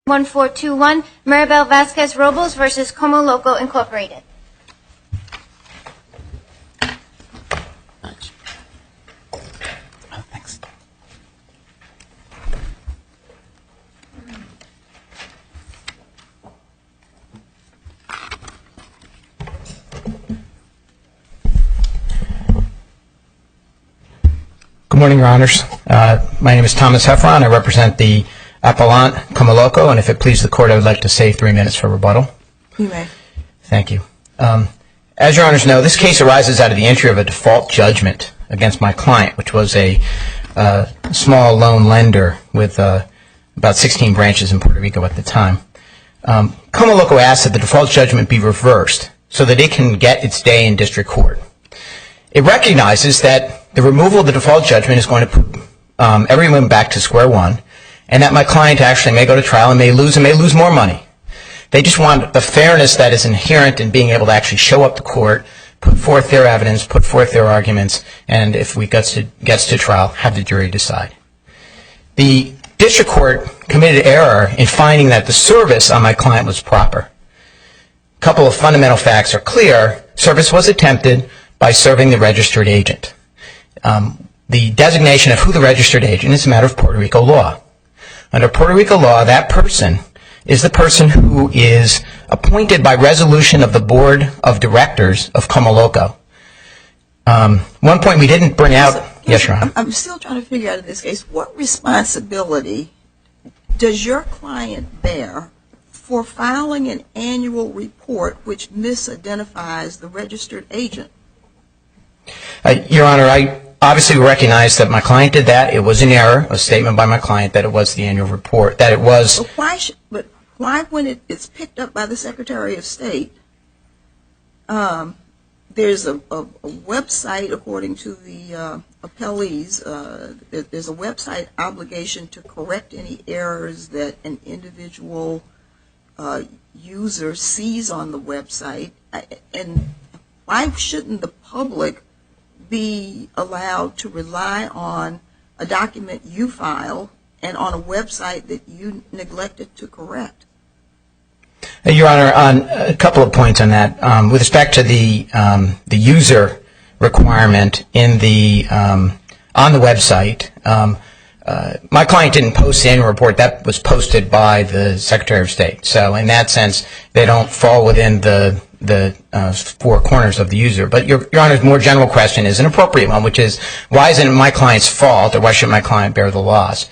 1421 Maribel Vazquez-Robles versus CommoLoCo Incorporated. Thanks. Good morning, Your Honors. My name is Thomas Heffron. I represent the appellant, CommoLoCo, and if it pleases the Court, I would like to save 3 minutes for rebuttal. You may. Thank you. As Your Honors know, this case arises out of the entry of a default judgment against my client, which was a small loan lender with about 16 branches in Puerto Rico at the time. CommoLoCo asked that the default judgment be reversed so that it can get its day in district court. It recognizes that the removal of the default judgment is going to put everyone back to square one, and that my client actually may go to trial and may lose more money. They just want the fairness that is inherent in being able to actually show up to court, put forth their evidence, put forth their arguments, and if we gets to trial, have the jury decide. The district court committed error in finding that the service on my client was proper. A couple of fundamental facts are clear. Service was attempted by serving the registered agent. The designation of who the registered agent is a matter of Puerto Rico law. Under Puerto Rico law, that person is the person who is appointed by resolution of the board of directors of CommoLoCo. One point we didn't bring out. Yes, Your Honor. I'm still trying to figure out in this case, what responsibility does your client bear for filing an annual report which misidentifies the registered agent? Your Honor, I obviously recognize that my client did that. It was an error, a statement by my client that it was the annual report, that it was. But why when it's picked up by the Secretary of State, there's a website, according to the appellees, there's a website obligation to correct any errors that an individual user sees on the website, and why shouldn't the public be allowed to rely on a document you file and on a website that you neglected to correct? Your Honor, on a couple of points on that. With respect to the user requirement in on the website, my client didn't post the annual report. That was posted by the Secretary of State. So in that sense, they don't fall within the four corners of the user. But Your Honor's more general question is an appropriate one, which is, why isn't it my client's fault, or why should my client bear the loss?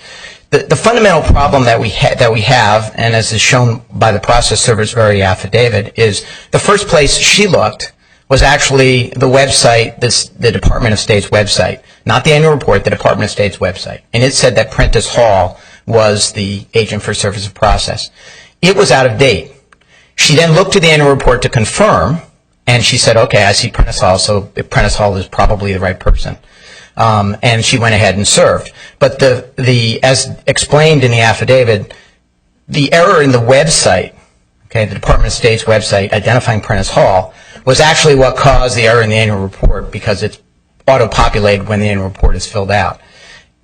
The fundamental problem that we have, and as is shown by the process server's very affidavit, is the first place she looked was actually the website, the Department of State's website, not the annual report, the Department of State's website. And it said that Prentice Hall was the agent for service of process. It was out of date. She then looked to the annual report to confirm, and she said, okay, I see Prentice Hall, so Prentice Hall is probably the right person. And she went ahead and served. But as explained in the affidavit, the error in the website, okay, the Department of State's website identifying Prentice Hall, was actually what caused the error in the annual report, because it's auto-populated when the annual report is filled out.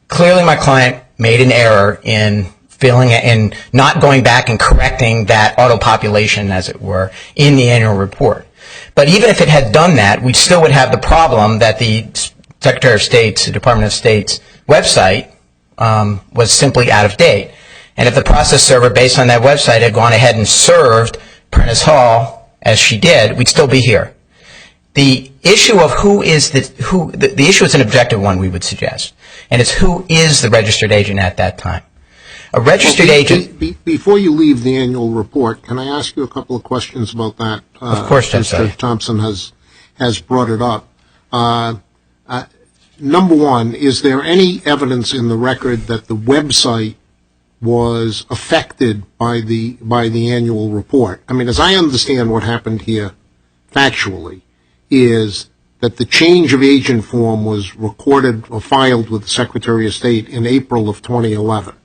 Clearly, my client made an error in filling it and not going back and correcting that auto-population, as it were, in the annual report. But even if it had done that, we still would have the problem that the Secretary of State's, the Department of State's website was simply out of date. And if the process server, based on that website, had gone ahead and served Prentice Hall, as she did, we'd still be here. The issue of the issue is an objective one, we would suggest, and it's who is the registered agent at that time. A registered agent. Before you leave the annual report, can I ask you a couple of questions about that? Of course, Judge Thompson has brought it up. Number one, is there any evidence in the record that the website was affected by the annual report? I mean, as I understand what happened here factually, is that the change of agent form was recorded or filed with the Secretary of State in April of 2011.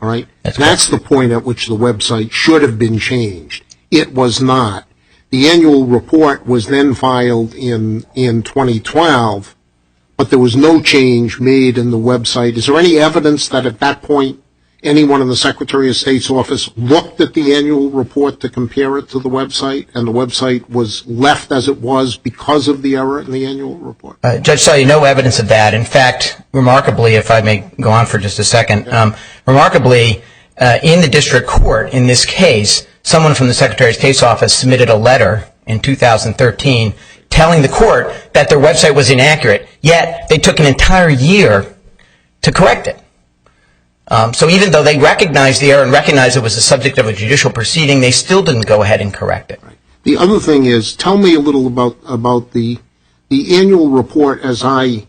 All right? That's the point at which the website should have been changed. It was not. The annual report was then filed in 2012, but there was no change made in the website. Is there any evidence that at that point anyone in the Secretary of State's office looked at the annual report to compare it to the website, and the website was left as it was because of the error in the annual report? Judge Sully, no evidence of that. In fact, remarkably, if I may go on for just a second, remarkably, in the district court, in this case, someone from the Secretary of State's office submitted a letter in 2013 telling the court that their website was inaccurate, yet they took an entire year to correct it. So even though they recognized the error and recognized it was the subject of a judicial proceeding, they still didn't go ahead and correct it. Right. The other thing is, tell me a little about the annual report as I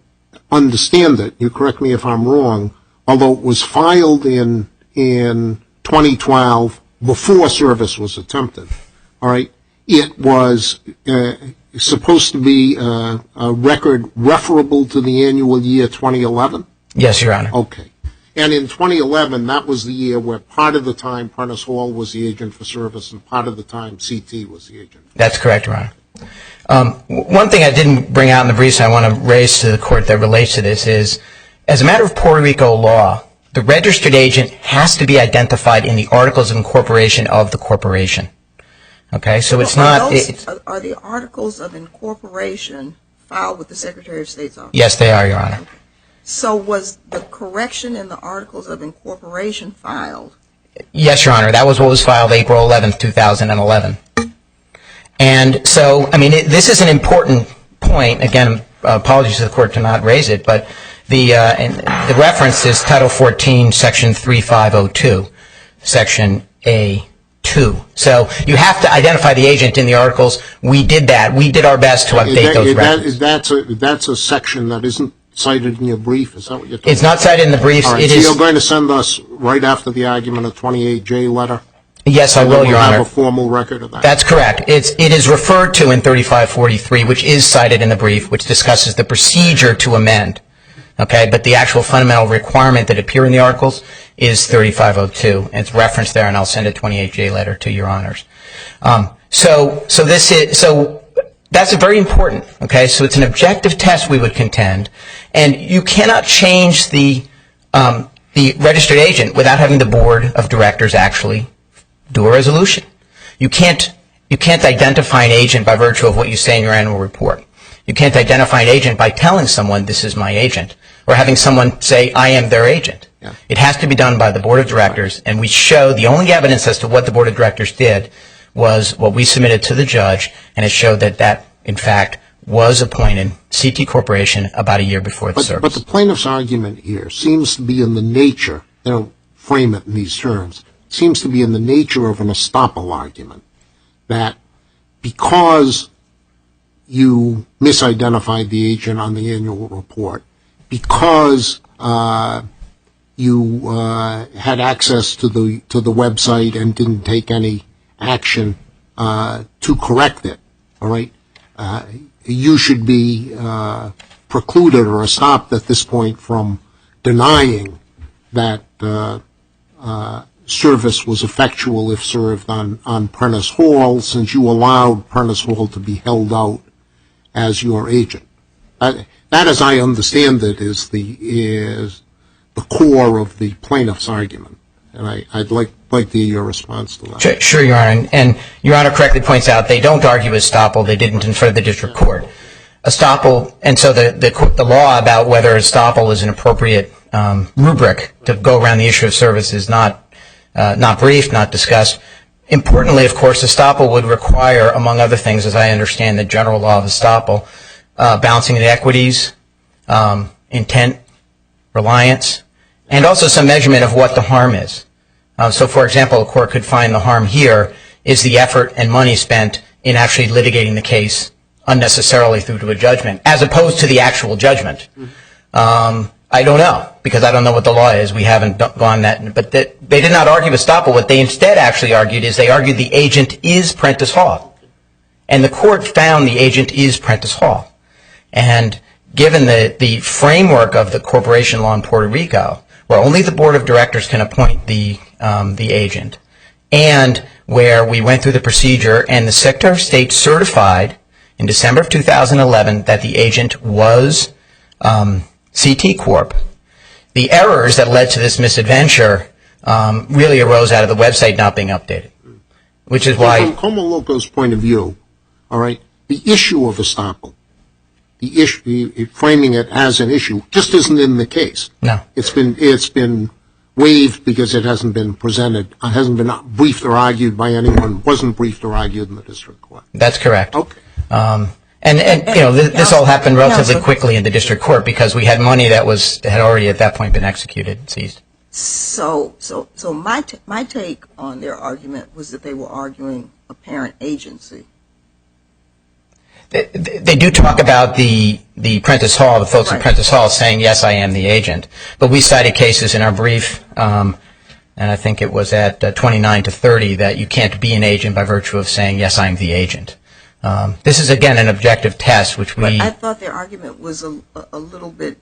understand it. You correct me if I'm wrong, although it was filed in 2012 before service was attempted. All right. It was supposed to be a record referable to the annual year 2011? Yes, Your Honor. Okay. And in 2011, that was the year where part of the time Prentice Hall was the agent for service and part of the time CT was the agent. That's correct, Your Honor. One thing I didn't bring out in the briefs I want to raise to the court that relates to this is, as a matter of Puerto Rico law, the registered agent has to be identified in the Articles of Incorporation of the corporation. Okay, so it's not... Are the Articles of Incorporation filed with the Secretary of State's office? Yes, they are, Your Honor. Okay. So was the correction in the Articles of Incorporation filed? Yes, Your Honor. That was what was filed April 11th, 2011. And so, I mean, this is an important point. Again, apologies to the court to not raise it, but the reference is Title 14, Section 3502, Section A2. So you have to identify the agent in the articles. We did that. We did our best to update those records. That's a section that isn't cited in your brief? Is that what you're talking about? It's not cited in the briefs. All right, so you're going to send us, right after the argument, a 28J letter? Yes, I will, Your Honor. Have a formal record of that? That's correct. It is referred to in 3543, which is cited in the brief, which discusses the procedure to amend. Okay, but the actual fundamental requirement that appear in the articles is 3502. And it's referenced there, and I'll send a 28J letter to Your Honors. So that's very important. Okay, so it's an objective test, we would contend, and you cannot change the registered agent without having the board of directors actually do a resolution. You can't identify an agent by virtue of what you say in your annual report. You can't identify an agent by telling someone this is my agent, or having someone say I am their agent. Yeah. It has to be done by the board of directors, and we show the only evidence as to what the board of directors did was what we submitted to the judge, and it showed that in fact was appointed CT Corporation about a year before the service. But the plaintiff's argument here seems to be in the nature, they don't frame it in these terms, seems to be in the nature of an estoppel argument, that because you misidentified the agent on the annual report, because you had access to the website and didn't take any action to correct it, all right, you should be precluded or stopped at this point from denying that service was effectual if served on Prentice Hall, since you allowed Prentice Hall to be held out as your agent. That, as I understand it, is the core of the plaintiff's argument, and I'd like to hear your response to that. Sure, Your Honor, and Your Honor correctly points out they don't argue estoppel. They didn't in front of the district court. Estoppel, and so the law about whether estoppel is an appropriate rubric to go around the issue of service is not briefed, not discussed. Importantly, of course, estoppel would require, among other things, as I understand the general law of estoppel, balancing the equities, intent, reliance, and also some measurement of what the harm is. So, for example, a court could find the harm here is the effort and money spent in actually litigating the case unnecessarily through to a judgment, as opposed to the actual judgment. I don't know, because I don't know what the law is. We haven't gone that, but they did not argue estoppel. What they instead actually argued is they argued the agent is Prentice Hall. And the court found the agent is Prentice Hall. And given the framework of the corporation law in Puerto Rico, where only the board of directors can appoint the agent, and where we went through the procedure and the Secretary of State certified in December of 2011 that the agent was CT Corp, the errors that led to this misadventure really arose out of the website not being updated, which is why... From CommoLoCo's point of view, all right, the issue of estoppel, the issue, framing it as an issue, just isn't in the case. No. It's been waived because it hasn't been presented, hasn't been briefed or argued by anyone, wasn't briefed or argued in the district court. That's correct. Okay. And you know, this all happened relatively quickly in the district court because we had money that had already at that point been executed, seized. So my take on their argument was that they were arguing apparent agency. They do talk about the Prentice Hall, the folks Right. in Prentice Hall saying, yes, I am the agent. But we cited cases in our brief, and I think it was at 29 to 30, that you can't be an agent by virtue of saying, yes, I'm the agent. This is, again, an objective test, which we... But I thought their argument was a little bit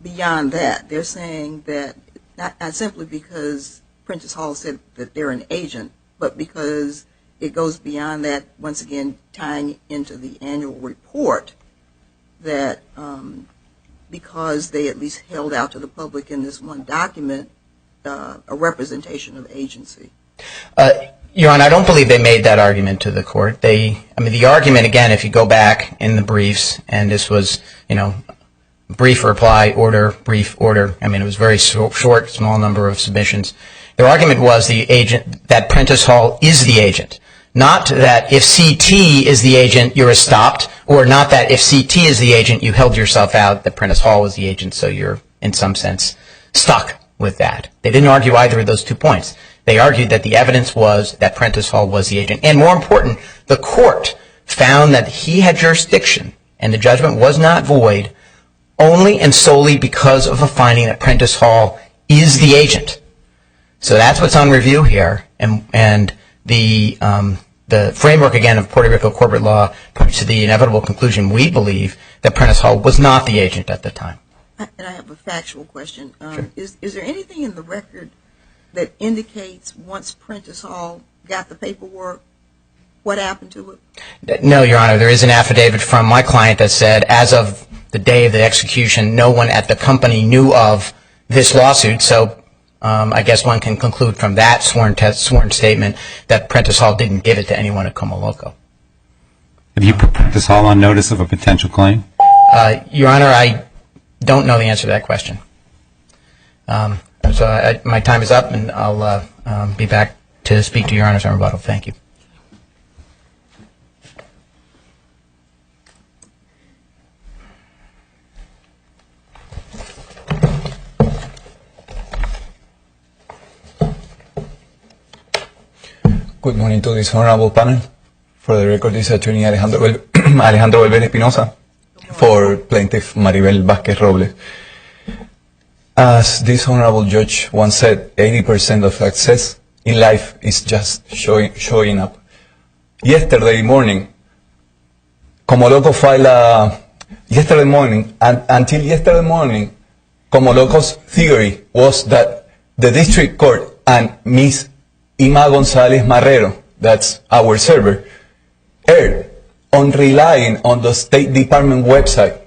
beyond that. They're saying that not simply because Prentice Hall said that they're an agent, but because it goes beyond that, once again, tying into the annual report, that because they at least held out to the public in this one document a representation of agency. Your Honor, I don't believe they made that argument to the court. The argument, again, if you go back in the briefs, and this was, brief reply, order, brief order. It was very short, small number of submissions. Their argument was that Prentice Hall is the agent. Not that if CT is the agent, you're stopped, or not that if CT is the agent, you held yourself out, that Prentice Hall was the agent, so you're, in some sense, stuck with that. They didn't argue either of those 2 points. They argued that the evidence was that Prentice Hall was the agent. And more important, the court found that he had jurisdiction, and the judgment was not void, only and solely because of a finding that Prentice Hall is the agent. So that's what's on review here, and the framework, again, of Puerto Rico corporate law points to the inevitable conclusion, we believe, that Prentice Hall was not the agent at the time. And I have a factual question. Sure. Is there anything in the record that indicates once Prentice Hall got the paperwork, what happened to it? No, Your Honor. There is an affidavit from my client that said, as of the day of the execution, no one at the company knew of this lawsuit, so I guess one can conclude from that sworn statement that Prentice Hall didn't give it to anyone at CommoLoCo. Have you put Prentice Hall on notice of a potential claim? Your Honor, I don't know the answer to that question. So my time is up, and I'll be back to speak to Your Honor's on rebuttal. Thank you. Good morning to this honorable panel. For the record, this is Attorney Alejandro Valverde Espinosa for Plaintiff Maribel Vazquez-Robles. As this honorable judge once said, 80% of success in life is just showing up. Yesterday morning, CommoLoCo filed until yesterday morning, CommoLoCo's theory was that the district court and Ms. Ima Gonzalez Marrero, that's our server, erred on relying on the State Department website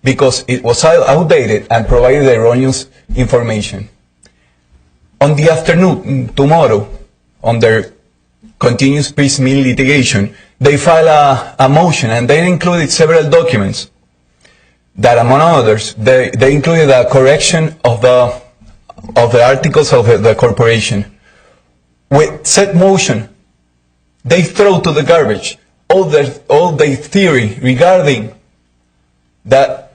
because it was outdated and provided erroneous information. On the afternoon, tomorrow, on their continuous piecemeal litigation, they filed a motion, and they included several documents that, among others, they included a correction of the articles of the corporation. With said motion, they throw to the garbage all their theory regarding that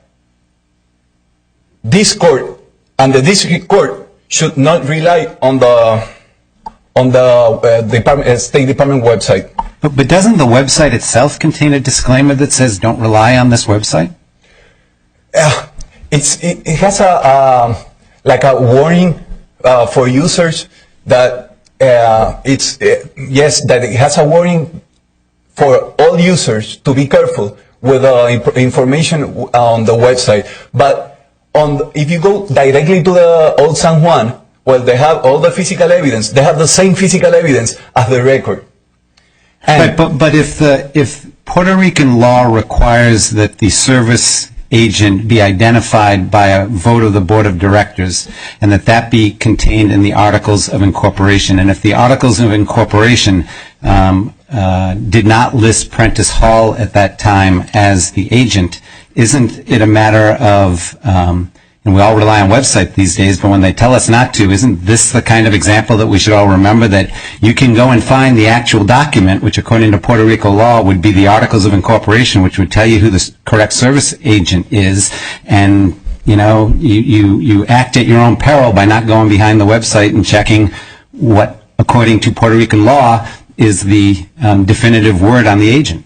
this court and the district court should not rely on the State Department website. But doesn't the website itself contain a disclaimer that says don't rely on this website? It has a warning for users that that it has a warning for all users to be careful with information on the website. But if you go directly to the Old San Juan, well, they have all the physical evidence. They have the same physical evidence as the record. But if Puerto Rican law requires that the service agent be identified by a vote of the board of directors, and that be contained in the Articles of Incorporation. And if the Articles of Incorporation did not list Prentice Hall at that time as the agent, isn't it a matter of, and we all rely on websites these days, but when they tell us not to, isn't this the kind of example that we should all remember, that you can go and find the actual document, which according to Puerto Rico law would be the Articles of Incorporation, which would tell you who the correct service agent is, and you act at your own peril by not going behind the website and checking what, according to Puerto Rican law, is the definitive word on the agent.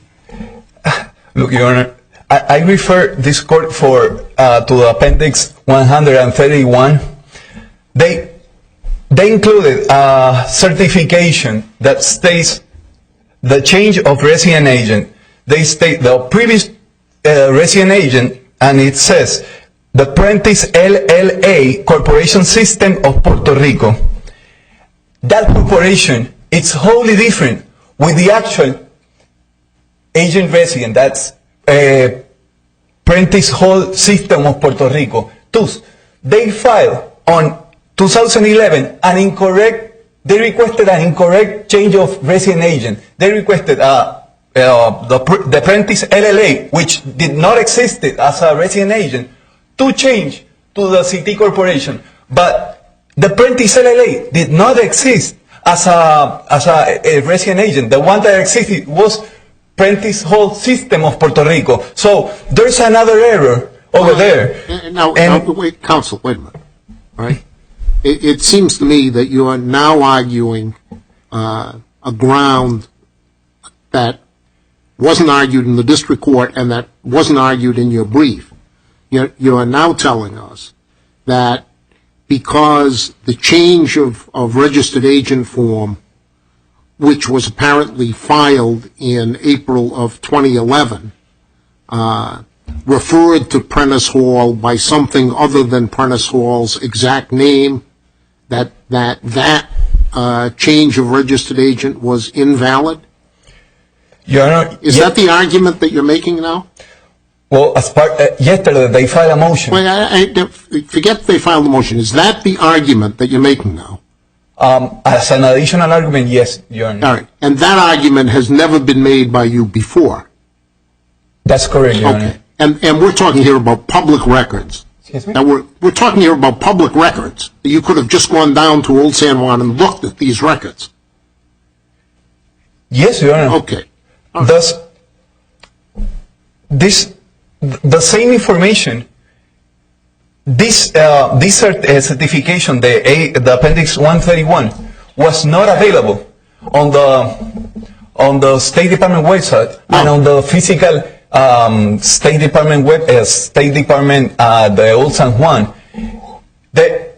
Look, Your Honor, I refer this court to the Appendix 131. They included a certification that states the change of resident agent. They state the previous resident agent, and it says the Prentice LLA Corporation System of Puerto Rico. That corporation, it's wholly different with the actual agent resident. That's Prentice Hall System of Puerto Rico. Thus, they filed on 2011 they requested an incorrect change of resident agent. They requested the Prentice LLA, which did not exist as a resident agent, to change to the CT Corporation. But the Prentice LLA did not exist as a resident agent. The one that existed was Prentice Hall System of Puerto Rico. So there's another error over there. Now, wait, counsel, wait a minute. All right? It seems to me that you are now arguing a ground that wasn't argued in the district court and that wasn't argued in your brief. You are now telling us that because the change of registered agent form, which was apparently filed in April of 2011, referred to Prentice Hall by something other than Prentice Hall's exact name, that change of registered agent was invalid? Your Honor, is that the argument that you're making now? Well, yesterday they filed a motion. Forget they filed a motion. Is that the argument that you're making now? As an additional argument, yes, Your Honor. All right. And that argument has never been made by you before? That's correct, Your Honor. And we're talking here about public records. Excuse me? Now, we're talking here about public records. You could have just gone down to Old San Juan and looked at these records. Yes, Your Honor. Okay. Thus, the same information, this certification, the Appendix 131, was not available on the State Department website and on the physical State Department the Old San Juan. They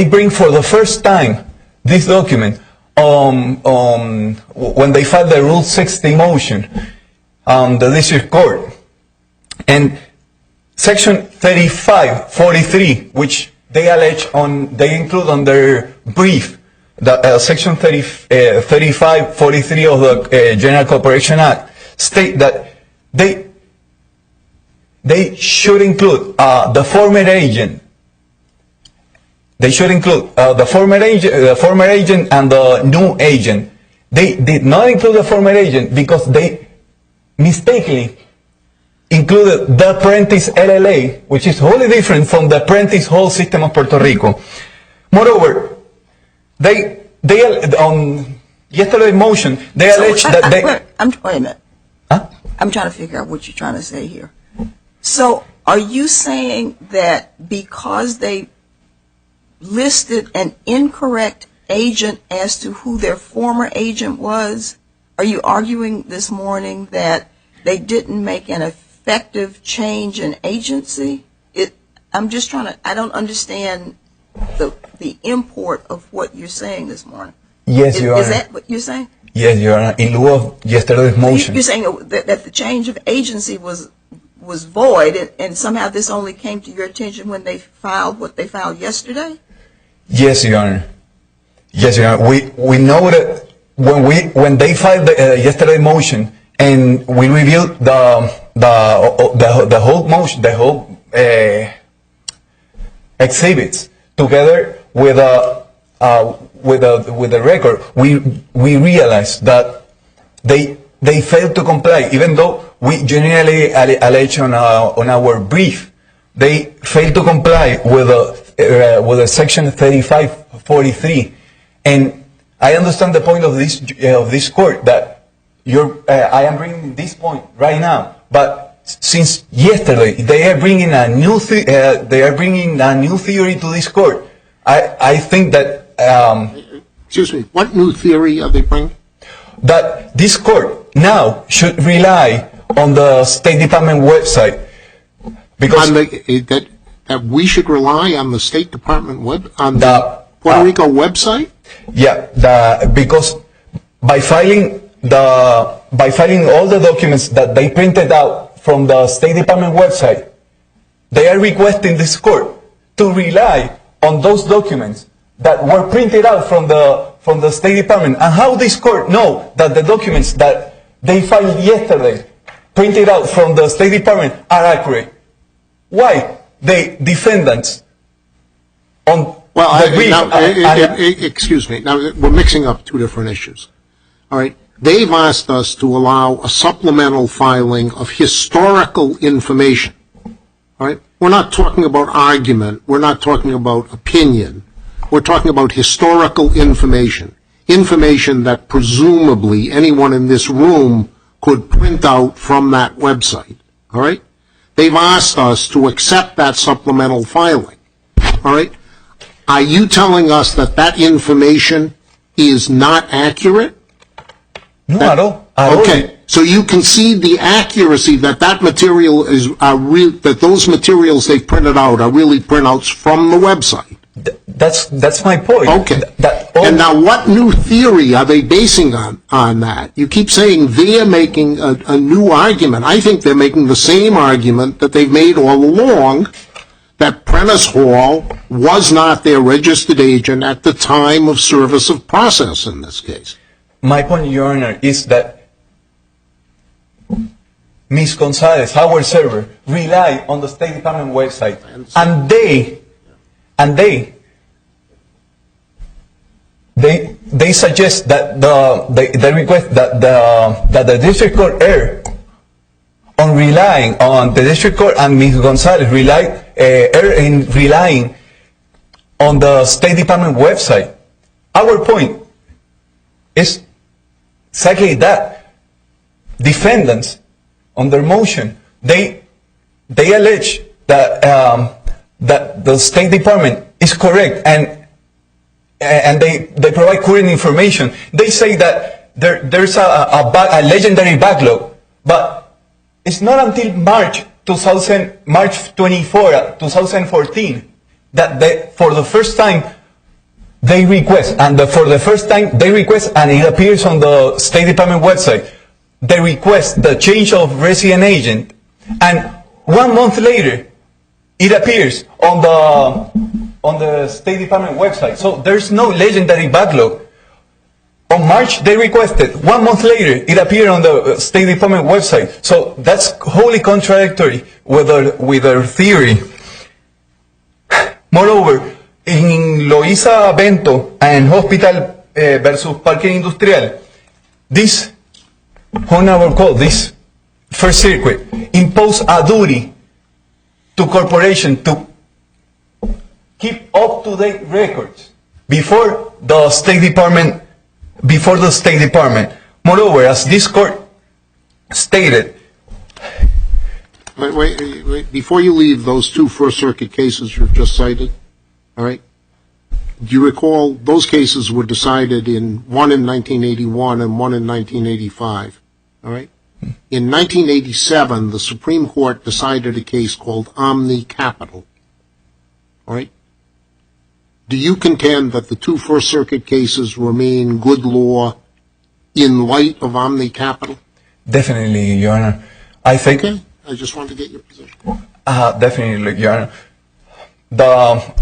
bring for the first time this document when they filed the Rule 60 motion on the district court. And Section 3543, which they include on their brief, Section 3543 of the General Corporation Act, state that they should include the former agent. They should include the former agent and the new agent. They did not include the former agent because they mistakenly included the Prentice LLA, which is wholly different from the Prentice Hall System of Puerto Rico. Moreover, they on yesterday's motion, they alleged that they... Wait a minute. Huh? I'm trying to figure out what you're trying to say here. So are you saying that because they listed an incorrect agent as to who their former agent was, are you arguing this morning that they didn't make an effective change in agency? I'm just trying to, I don't understand the import of what you're saying this morning. Yes, Your Honor. Is that what you're saying? Yes, Your Honor. In lieu of yesterday's motion. You're saying that the change of agency was void, and somehow this only came to your attention when they filed what they filed yesterday? Yes, Your Honor. Yes, Your Honor. We know that when they filed the yesterday's motion and we reviewed the whole motion, the whole exhibits together with the record. We realized that they failed to comply, even though we generally allege on our brief. They failed to comply with the section 3543, and I understand the point of this court that I am bringing this point right now, but since yesterday they are bringing a new theory to this court. I think that Excuse me, what new theory are they bringing? That this court now should rely on the State Department website, because That we should rely on the State Department on the Puerto Rico website? Yeah, because by filing all the documents that they printed out from the State Department website, they are requesting this court to rely on those documents that were printed out from the State Department. And how this court know that the documents that they filed yesterday, printed out from the State Department, are accurate? Why? The defendants on the brief. Excuse me. Now, we're mixing up two different issues. All right. They've asked us to allow a supplemental filing of historical information. All right. We're not talking about argument. We're not talking about opinion. We're talking about historical information. Information that presumably anyone in this room could print out from that website. All right. They've asked us to accept that supplemental filing. All right. Are you telling us that that information is not accurate? No, at all. Okay. So you concede the accuracy that that material is that those materials they printed out are really printouts from the website. That's my point. Okay. And now what new theory are they basing on that? You keep saying they're making a new argument. I think they're making the same argument that they've made all along, that Prentice Hall was not their registered agent at the time of service of process in this case. My point, Your Honor, is that Ms. Gonzalez, our server, rely on the State Department website, and they suggest that they request that the district court err on relying on the district court, and Ms. Gonzalez err in relying on the State Department website. Our point is exactly that. Defendants on their motion, they allege that the State Department is correct, and they provide current information. They say that there's a legendary backlog, but it's not until March 24, 2014, that for the first time they request, and it appears on the State Department website. They request the change of resident agent, and 1 month later, it appears on the State Department website. So there's no legendary backlog. On March, they requested. 1 month later, it appeared on the State Department website. So that's wholly contradictory with their theory. Moreover, in Loíza Bento and Hospital versus Parque Industrial, this Honorable Court, this First Circuit, imposed a duty to corporation to keep up-to-date records before the State Department. Moreover, as this court stated. Wait. Before you leave those two First Circuit cases you've just cited, all right? Do you recall those cases were decided one in 1981 and one in 1985? All right. In 1987, the Supreme Court decided a case called Omni Capital. All right. Do you contend that the two First Circuit cases remain good law in light of Omni Capital? Definitely, Your Honor. I think. Okay. I just wanted to get your position. Definitely, Your Honor.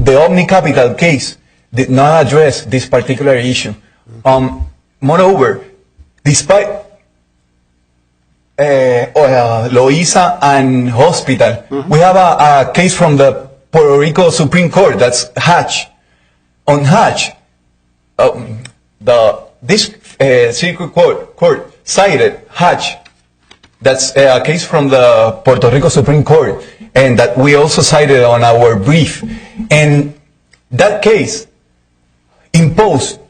The Omni Capital case did not address this particular issue. Moreover, despite Loiza and hospital. We have a case from the Puerto Rico Supreme Court, that's Hatch. On Hatch, this circuit court cited Hatch. That's a case from the Puerto Rico Supreme Court, and that we also cited on our brief. And that case imposed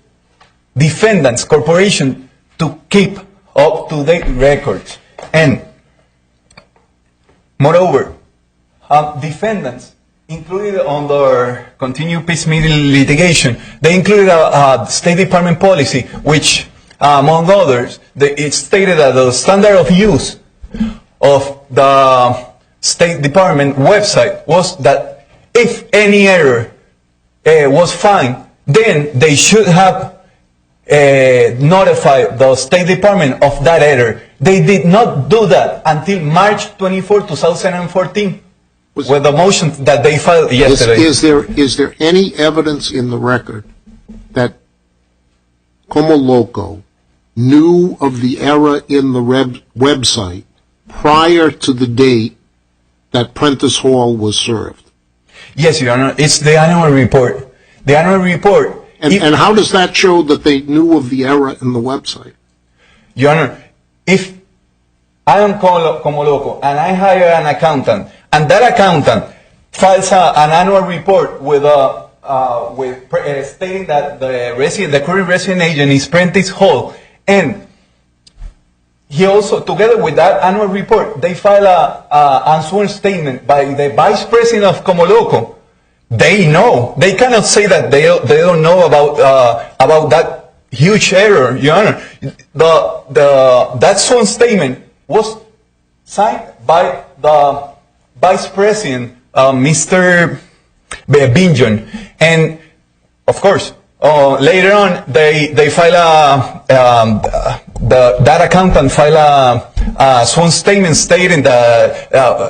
defendants, corporation, to keep up-to-date records. And moreover, defendants included under continued piecemeal litigation, they included a State Department policy which, among others, it stated that the standard of use of the State Department website was that if any error was found, then they should have notified the State Department of that error. They did not do that until March 24, 2014, with the motion that they filed yesterday. Is there any evidence in the record that CommoLoCo knew of the error in the website prior to the date that Prentice Hall was served? Yes, Your Honor. It's the annual report. The annual report. And how does that show that they knew of the error in the website? Your Honor, if I am CommoLoCo and I hire an accountant, and that accountant files an annual report with stating that the current resident agent is Prentice Hall, and he also, together with that annual report, they file an answering statement by the Vice President of CommoLoCo. They know. They cannot say that they don't know about that huge error, Your Honor. That sworn statement was signed by the Vice President, Mr. Binjon, and of course, later on they file that accountant file a sworn statement stating that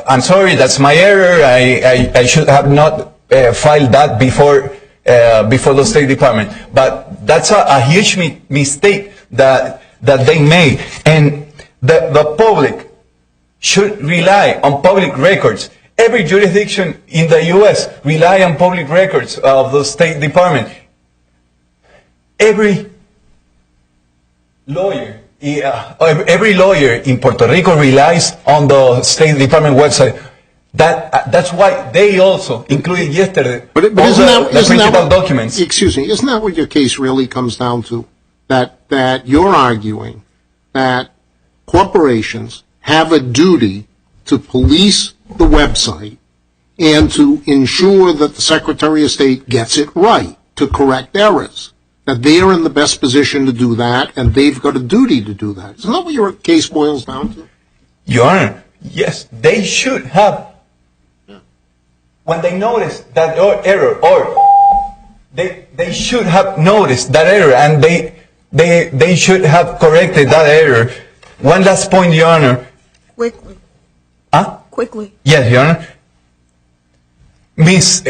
I'm sorry, that's my error. I should have not filed that before the State Department. But that's a huge mistake that they made, and the public should rely on public records. Every jurisdiction in the U.S. rely on public records of the State Department. Every lawyer in Puerto Rico relies on the State Department website. That's why they also included yesterday all the principal documents. Excuse me, isn't that what your case really comes down to? That you're arguing that corporations have a duty to police the website and to ensure that the Secretary of State gets it right, to correct errors. That they are in the best position to do that, and they've got a duty to do that. Isn't that what your case boils down to? Your Honor, yes, they should have. When they notice that error, or they should have noticed that error, and they should have corrected that error. One last point, Your Honor. Quickly. Quickly. Yes, Your Honor. Ms.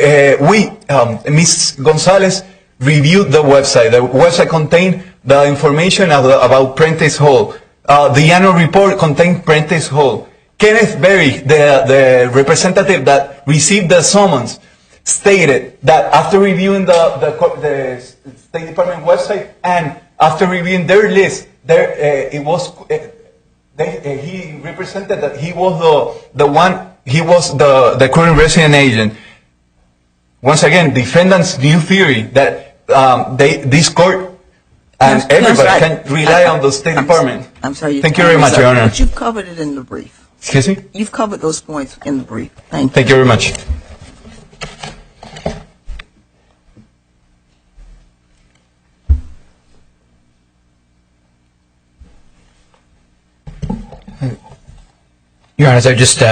Gonzalez reviewed the website. The website contained the information about Prentice Hall. The annual report contained Prentice Hall. Kenneth Berry, the representative that received the summons, stated that after reviewing the State Department website and after reviewing their list, he represented that he was the current resident agent. Once again, defendants' new theory that this court and everybody can rely on the State Department. I'm sorry. Thank you very much, Your Honor. But you've covered it in the brief. Excuse me? You've covered those points in the brief. Thank you. Thank you very much. Your Honor, I just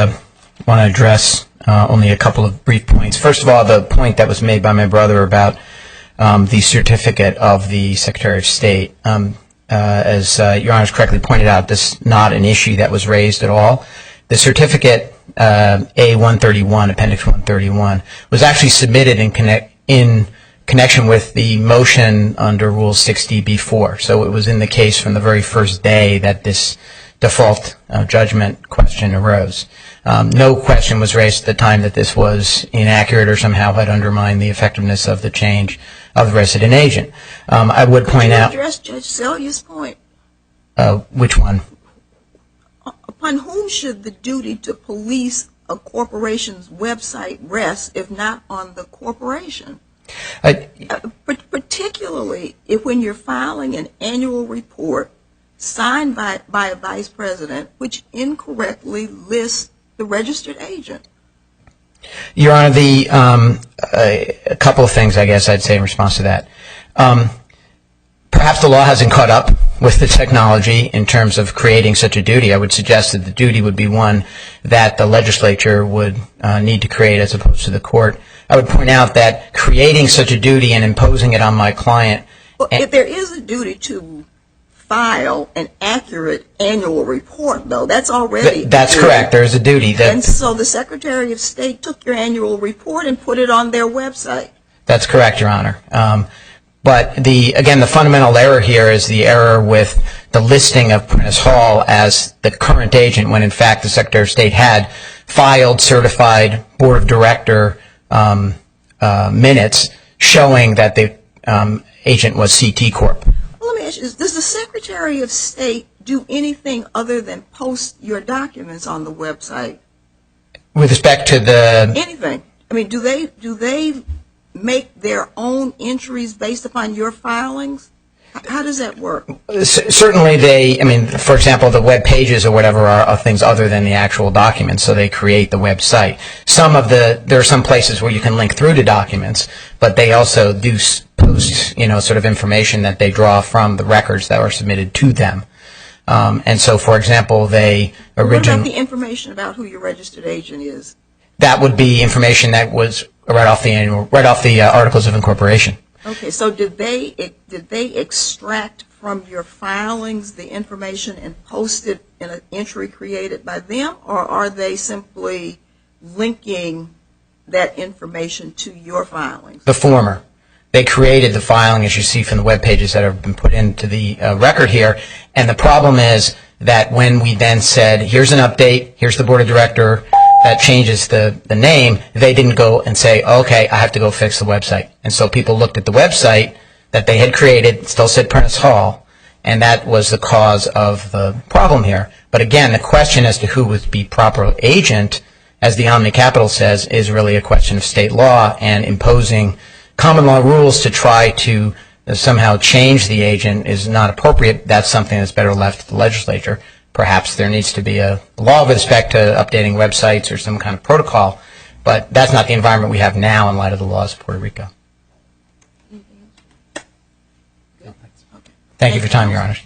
want to address only a couple of brief points. First of all, the point that was made by my brother about the certificate of the Secretary of State. As Your Honor has correctly pointed out, this is not an issue that was raised at all. The certificate, A131, Appendix 131, was actually submitted in connection with the motion under Rule 60b-4. So it was in the case from the very first day that this default judgment question arose. No question was raised at the time that this was inaccurate or somehow had undermined the effectiveness of the change of the resident agent. I would point out... Could you address Judge Selye's point? Which one? Upon whom should the duty to police a corporation's website rest, if not on the corporation? Particularly if when you're filing an annual report signed by a vice president, which incorrectly lists the registered agent. Your Honor, a couple of things I guess I'd say in response to that. Perhaps the law hasn't caught up with the technology in terms of creating such a duty. I would suggest that the duty would be one that the legislature would need to create as opposed to the court. I would point out that creating such a duty and imposing it on my client... Well, if there is a duty to file an accurate annual report, though, that's already... That's correct. There is a duty. And so the Secretary of State took your annual report and put it on their website. That's correct, Your Honor. But again, the fundamental error here is the error with the listing of Prentice Hall as the current agent when in fact the Secretary of State had filed certified Board of Director minutes showing that the agent was CT Corp. Well, let me ask you, does the Secretary of State do anything other than post your documents on the website? With respect to the... Anything. I mean, do they make their own entries based upon your filings? How does that work? Certainly for example, the web pages or whatever are things other than the actual documents, so they create the website. There are some places where you can link through to documents, but they also do post, sort of information that they draw from the records that were submitted to them. And so, for example, What about the information about who your registered agent is? That would be information that was right off the Articles of Incorporation. Okay, so did they extract from your filings the information and post it in an entry created by them, or are they simply linking that information to your filings? The former. They created the filing, as you see from the web pages that have been put into the record here, and the problem is that when we then said, here's an update, here's the Board of Director, that changes the name, they didn't go and say, okay, I have to go fix the website. And so people looked at the website that they had created, it still said Prentice Hall, and that was the cause of the problem here. But again, the question as to who would be proper agent, as the Omni Capital says, is really a question of state law, and imposing common law rules to try to somehow change the agent is not appropriate. That's something that's better left to the legislature. Perhaps there needs to be a law with respect to updating websites or some kind of protocol, but that's not the environment we have now in light of the laws of Puerto Rico. Thank you for your time, Your Honors.